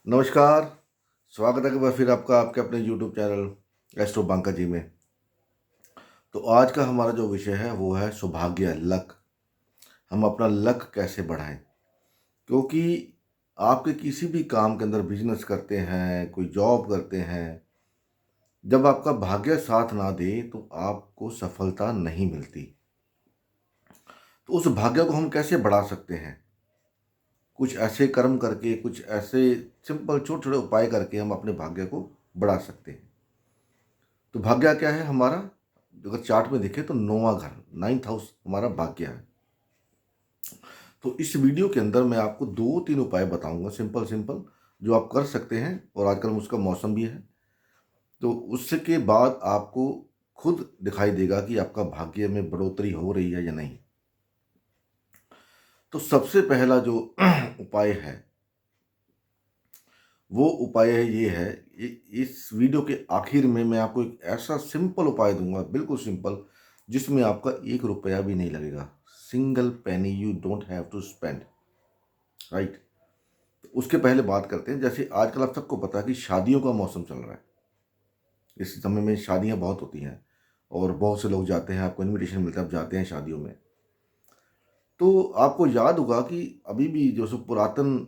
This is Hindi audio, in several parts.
नमस्कार। स्वागत है कि फिर आपका आपके अपने यूट्यूब चैनल एस्ट्रो बांका जी में। तो आज का हमारा जो विषय है वो है सौभाग्य, लक। हम अपना लक कैसे बढ़ाएं, क्योंकि आपके किसी भी काम के अंदर, बिजनेस करते हैं, कोई जॉब करते हैं, जब आपका भाग्य साथ ना दे तो आपको सफलता नहीं मिलती। तो उस भाग्य को हम कैसे बढ़ा सकते हैं? कुछ ऐसे कर्म करके, कुछ ऐसे सिंपल छोटे छोटे उपाय करके हम अपने भाग्य को बढ़ा सकते हैं। तो भाग्य क्या है हमारा? अगर चार्ट में देखें तो नौवां घर, 9th हाउस हमारा भाग्य है। तो इस वीडियो के अंदर मैं आपको 2-3 उपाय बताऊंगा, सिंपल सिंपल, जो आप कर सकते हैं। और आजकल उसका मौसम भी है, तो उसके बाद आपको खुद दिखाई देगा कि आपका भाग्य में बढ़ोतरी हो रही है या नहीं। तो सबसे पहला जो उपाय है वो उपाय ये है, इस वीडियो के आखिर में मैं आपको एक ऐसा सिंपल उपाय दूंगा, बिल्कुल सिंपल, जिसमें आपका 1 रुपया भी नहीं लगेगा। Single penny you don't have to spend, right. उसके पहले बात करते हैं, जैसे आजकल आप सबको पता है कि शादियों का मौसम चल रहा है। इस समय में शादियां बहुत होती हैं और बहुत से लोग जाते हैं, आपको इनविटेशन मिलता है, आप जाते हैं शादियों में। तो आपको याद होगा कि अभी भी जो सो पुरातन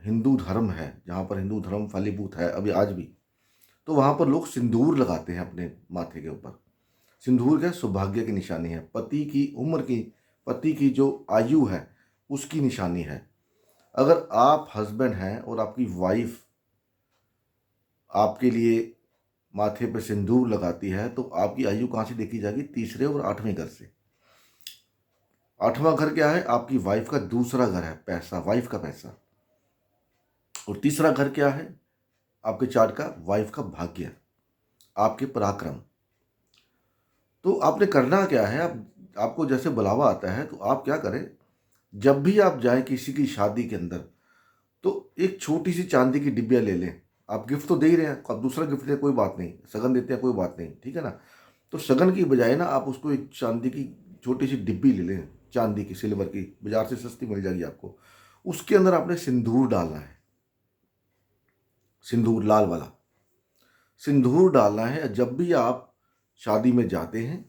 हिंदू धर्म है, जहाँ पर हिंदू धर्म फलीभूत है अभी आज भी, तो वहाँ पर लोग सिंदूर लगाते हैं अपने माथे के ऊपर। सिंदूर क्या? सौभाग्य की निशानी है, पति की उम्र की, पति की जो आयु है उसकी निशानी है। अगर आप हस्बैंड हैं और आपकी वाइफ आपके लिए माथे पर सिंदूर लगाती है, तो आपकी आयु कहाँ से देखी जाएगी? तीसरे और 8वें घर से। 8वां घर क्या है? आपकी वाइफ का दूसरा घर है, पैसा, वाइफ का पैसा। और तीसरा घर क्या है आपके चार्ट का? वाइफ का भाग्य, आपके पराक्रम। तो आपने करना क्या है, आपको जैसे बुलावा आता है तो आप क्या करें, जब भी आप जाएं किसी की शादी के अंदर, तो एक छोटी सी चांदी की डिब्बिया ले लें। आप गिफ्ट तो दे ही रहे हैं, आप दूसरा गिफ्ट दें कोई बात नहीं, सगन देते हैं कोई बात नहीं, ठीक है ना। तो सगन की बजाय ना आप उसको एक चांदी की छोटी सी डिब्बी ले लें, चांदी की, सिल्वर की, बाजार से सस्ती मिल जाएगी आपको। उसके अंदर आपने सिंदूर डालना है, सिंदूर लाल वाला सिंदूर डालना है। जब भी आप शादी में जाते हैं,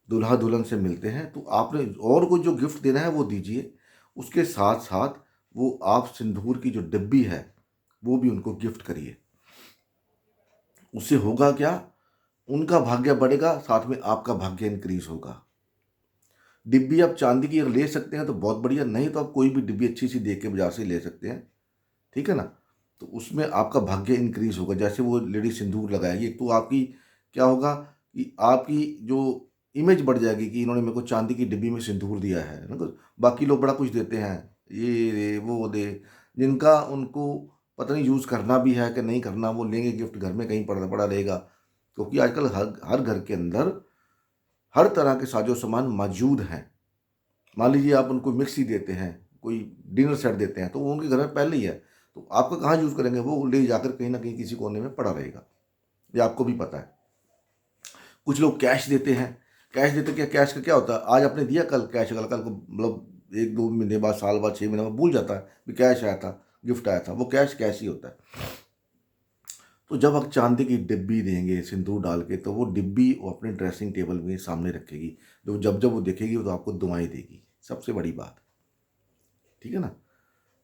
दूल्हा दुल्हन से मिलते हैं, तो आपने और को जो गिफ्ट देना है वो दीजिए। उसके साथ साथ वो आप सिंदूर की जो डिब्बी है वो भी उनको गिफ्ट करिए। उससे होगा क्या? उनका भाग्य बढ़ेगा, साथ में आपका भाग्य इंक्रीज होगा। डिब्बी आप चांदी की अगर ले सकते हैं तो बहुत बढ़िया, नहीं तो आप कोई भी डिब्बी अच्छी सी देख के बाजार से ले सकते हैं, ठीक है ना। तो उसमें आपका भाग्य इंक्रीज होगा। जैसे वो लेडी सिंदूर लगाएगी, एक तो आपकी क्या होगा कि आपकी जो इमेज बढ़ जाएगी कि इन्होंने मेरे को चांदी की डिब्बी में सिंदूर दिया है ना। तो बाकी लोग बड़ा कुछ देते हैं, ये दे वो दे, जिनका उनको पता नहीं यूज़ करना भी है कि नहीं करना, वो लेंगे गिफ्ट, घर में कहीं पड़ा पड़ा रहेगा। क्योंकि आजकल हर हर घर के अंदर हर तरह के साजो सामान मौजूद हैं। मान लीजिए आप उनको मिक्सी देते हैं, कोई डिनर सेट देते हैं, तो वो उनके घर में पहले ही है, तो आपका कहाँ यूज़ करेंगे? वो ले जाकर कहीं ना कहीं किसी कोने में पड़ा रहेगा, ये आपको भी पता है। कुछ लोग कैश देते हैं। कैश देते क्या? कैश का क्या होता है, आज आपने दिया, कल कैश, कल को मतलब 1-2 महीने बाद, साल बाद, 6 महीने बाद भूल जाता है कि कैश आया था, गिफ्ट आया था। वो कैश कैश ही होता है। तो जब आप चांदी की डिब्बी देंगे सिंदूर डाल के, तो वो डिब्बी वो अपने ड्रेसिंग टेबल में सामने रखेगी। जब जब वो देखेगी तो आपको दुआएं देगी, सबसे बड़ी बात, ठीक है ना।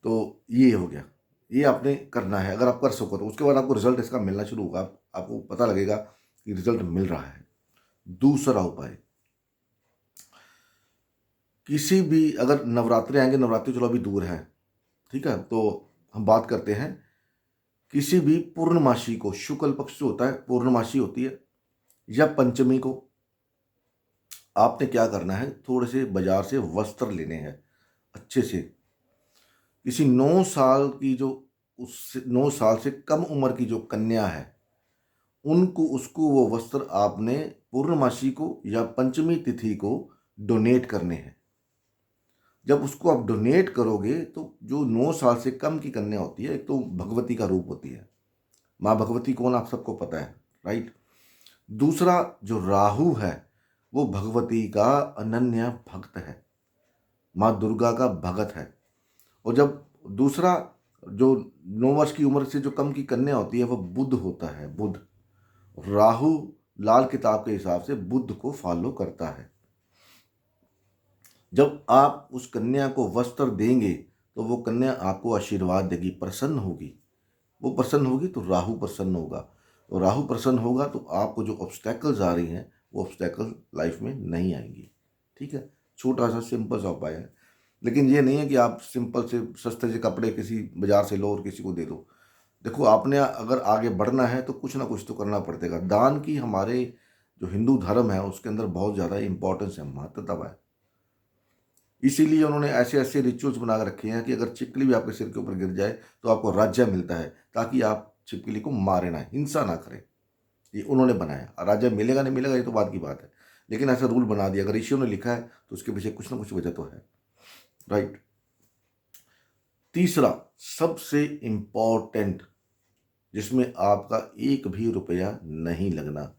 तो ये हो गया, ये आपने करना है। अगर आप कर सको तो उसके बाद आपको रिजल्ट इसका मिलना शुरू होगा, आपको पता लगेगा कि रिजल्ट मिल रहा है। दूसरा उपाय, किसी भी, अगर नवरात्रे आएंगे, नवरात्रि चलो अभी दूर है, ठीक है, तो हम बात करते हैं किसी भी पूर्णमासी को, शुक्ल पक्ष जो होता है, पूर्णमासी होती है, या पंचमी को, आपने क्या करना है, थोड़े से बाजार से वस्त्र लेने हैं अच्छे से। किसी 9 साल की जो, उस 9 साल से कम उम्र की जो कन्या है, उनको, उसको वो वस्त्र आपने पूर्णमासी को या पंचमी तिथि को डोनेट करने हैं। जब उसको आप डोनेट करोगे, तो जो 9 साल से कम की कन्या होती है, एक तो भगवती का रूप होती है, माँ भगवती कौन आप सबको पता है, राइट। दूसरा जो राहु है, वो भगवती का अनन्य भक्त है, माँ दुर्गा का भगत है। और जब दूसरा जो 9 वर्ष की उम्र से जो कम की कन्या होती है, वह बुध होता है, बुध। राहु लाल किताब के हिसाब से बुध को फॉलो करता है। जब आप उस कन्या को वस्त्र देंगे तो वो कन्या आपको आशीर्वाद देगी, प्रसन्न होगी। वो प्रसन्न होगी तो राहु प्रसन्न होगा, तो राहु प्रसन्न होगा तो आपको जो ऑब्स्टैकल्स आ रही हैं वो ऑब्स्टैकल लाइफ में नहीं आएंगी। ठीक है, छोटा सा सिंपल सा उपाय है। लेकिन ये नहीं है कि आप सिंपल से सस्ते से कपड़े किसी बाजार से लो और किसी को दे दो। देखो, आपने अगर आगे बढ़ना है तो कुछ ना कुछ तो करना पड़ेगा। दान की हमारे जो हिंदू धर्म है उसके अंदर बहुत ज़्यादा इंपॉर्टेंस है, महत्वता है। इसीलिए उन्होंने ऐसे ऐसे रिचुअल्स बना के रखे हैं कि अगर छिपकली भी आपके सिर के ऊपर गिर जाए तो आपको राज्य मिलता है, ताकि आप छिपकली को मारे ना, हिंसा ना करें। ये उन्होंने बनाया। राज्य मिलेगा नहीं मिलेगा ये तो बात की बात है, लेकिन ऐसा रूल बना दिया। अगर ऋषियों ने लिखा है तो उसके पीछे कुछ ना कुछ वजह तो है, राइट। तीसरा सबसे इंपॉर्टेंट, जिसमें आपका एक भी रुपया नहीं लगना।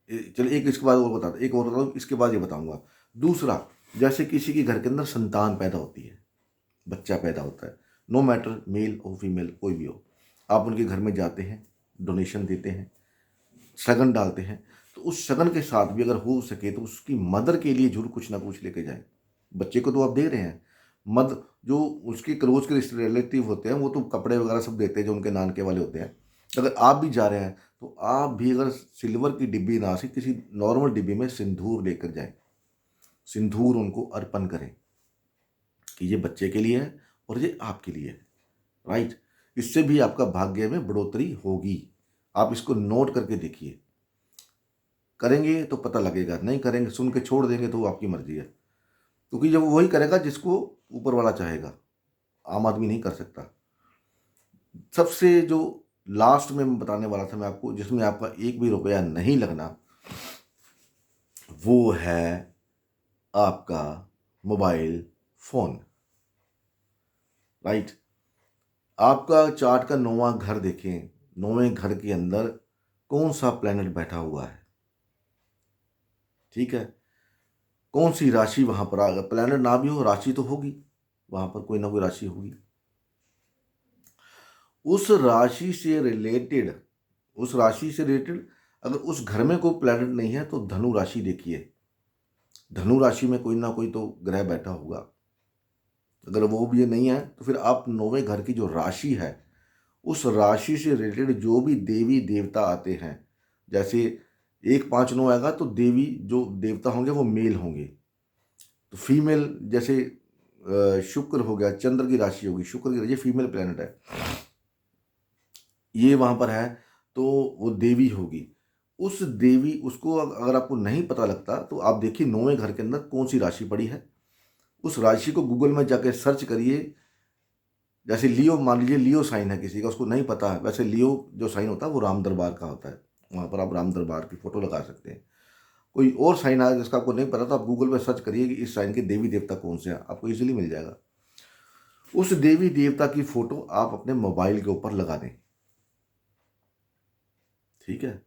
चलिए एक इसके बाद और बता एक और बताऊँ, इसके बाद ये बताऊंगा। दूसरा, जैसे किसी के घर के अंदर संतान पैदा होती है, बच्चा पैदा होता है, नो मैटर मेल और फीमेल कोई भी हो, आप उनके घर में जाते हैं, डोनेशन देते हैं, शगन डालते हैं, तो उस शगन के साथ भी अगर हो सके तो उसकी मदर के लिए जरूर कुछ ना कुछ लेके जाएं। बच्चे को तो आप दे रहे हैं, मद जो उसके क्लोज के रिलेटिव होते हैं वो तो कपड़े वगैरह सब देते हैं जो उनके नानके वाले होते हैं। अगर आप भी जा रहे हैं तो आप भी अगर सिल्वर की डिब्बी ना से किसी नॉर्मल डिब्बी में सिंदूर लेकर जाएं, सिंदूर उनको अर्पण करें कि ये बच्चे के लिए है और ये आपके लिए है, राइट। इससे भी आपका भाग्य में बढ़ोतरी होगी। आप इसको नोट करके देखिए, करेंगे तो पता लगेगा, नहीं करेंगे सुन के छोड़ देंगे तो वो आपकी मर्जी है, क्योंकि जब वही करेगा जिसको ऊपर वाला चाहेगा, आम आदमी नहीं कर सकता। सबसे जो लास्ट में मैं बताने वाला था मैं आपको, जिसमें आपका एक भी रुपया नहीं लगना, वो है आपका मोबाइल फोन, राइट। आपका चार्ट का 9वां घर देखें, 9वें घर के अंदर कौन सा प्लेनेट बैठा हुआ है, ठीक है, कौन सी राशि वहां पर। अगर प्लेनेट ना भी हो, राशि तो होगी, वहां पर कोई ना कोई राशि होगी। उस राशि से रिलेटेड, उस राशि से रिलेटेड अगर उस घर में कोई प्लेनेट नहीं है तो धनु राशि देखिए, धनु राशि में कोई ना कोई तो ग्रह बैठा होगा। अगर वो भी नहीं है तो फिर आप 9वें घर की जो राशि है, उस राशि से रिलेटेड जो भी देवी देवता आते हैं, जैसे 159 आएगा तो देवी जो देवता होंगे वो मेल होंगे, तो फीमेल जैसे शुक्र हो गया, चंद्र की राशि होगी, शुक्र की, ये फीमेल प्लेनेट है, ये वहां पर है तो वो देवी होगी। उस देवी, उसको अगर आपको नहीं पता लगता तो आप देखिए 9वें घर के अंदर कौन सी राशि पड़ी है, उस राशि को गूगल में जाके सर्च करिए। जैसे लियो, मान लीजिए लियो साइन है किसी का, उसको नहीं पता है, वैसे लियो जो साइन होता है वो राम दरबार का होता है, वहाँ पर आप राम दरबार की फोटो लगा सकते हैं। कोई और साइन आया जिसका आपको नहीं पता तो आप गूगल में सर्च करिए कि इस साइन के देवी देवता कौन से हैं, आपको इजीली मिल जाएगा। उस देवी देवता की फोटो आप अपने मोबाइल के ऊपर लगा दें, ठीक है।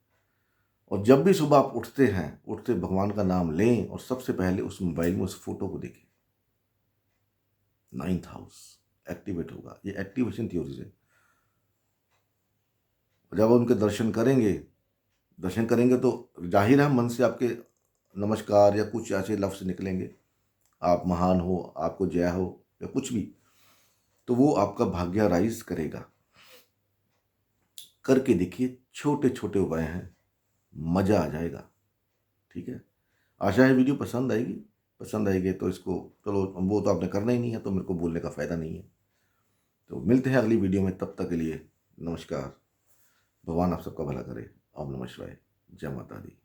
और जब भी सुबह आप उठते हैं, उठते भगवान का नाम लें और सबसे पहले उस मोबाइल में उस फोटो को देखें। 9th हाउस एक्टिवेट होगा, ये एक्टिवेशन थ्योरी से। जब आप उनके दर्शन करेंगे तो जाहिर है मन से आपके नमस्कार या कुछ ऐसे लफ्ज़ निकलेंगे, आप महान हो, आपको जय हो या कुछ भी, तो वो आपका भाग्य राइज करेगा। करके देखिए, छोटे छोटे उपाय हैं, मज़ा आ जाएगा, ठीक है। आशा है वीडियो पसंद आएगी, पसंद आएगी तो इसको, चलो वो तो आपने करना ही नहीं है तो मेरे को बोलने का फ़ायदा नहीं है। तो मिलते हैं अगली वीडियो में, तब तक के लिए नमस्कार। भगवान आप सबका भला करे। ओम नमः शिवाय। जय माता दी।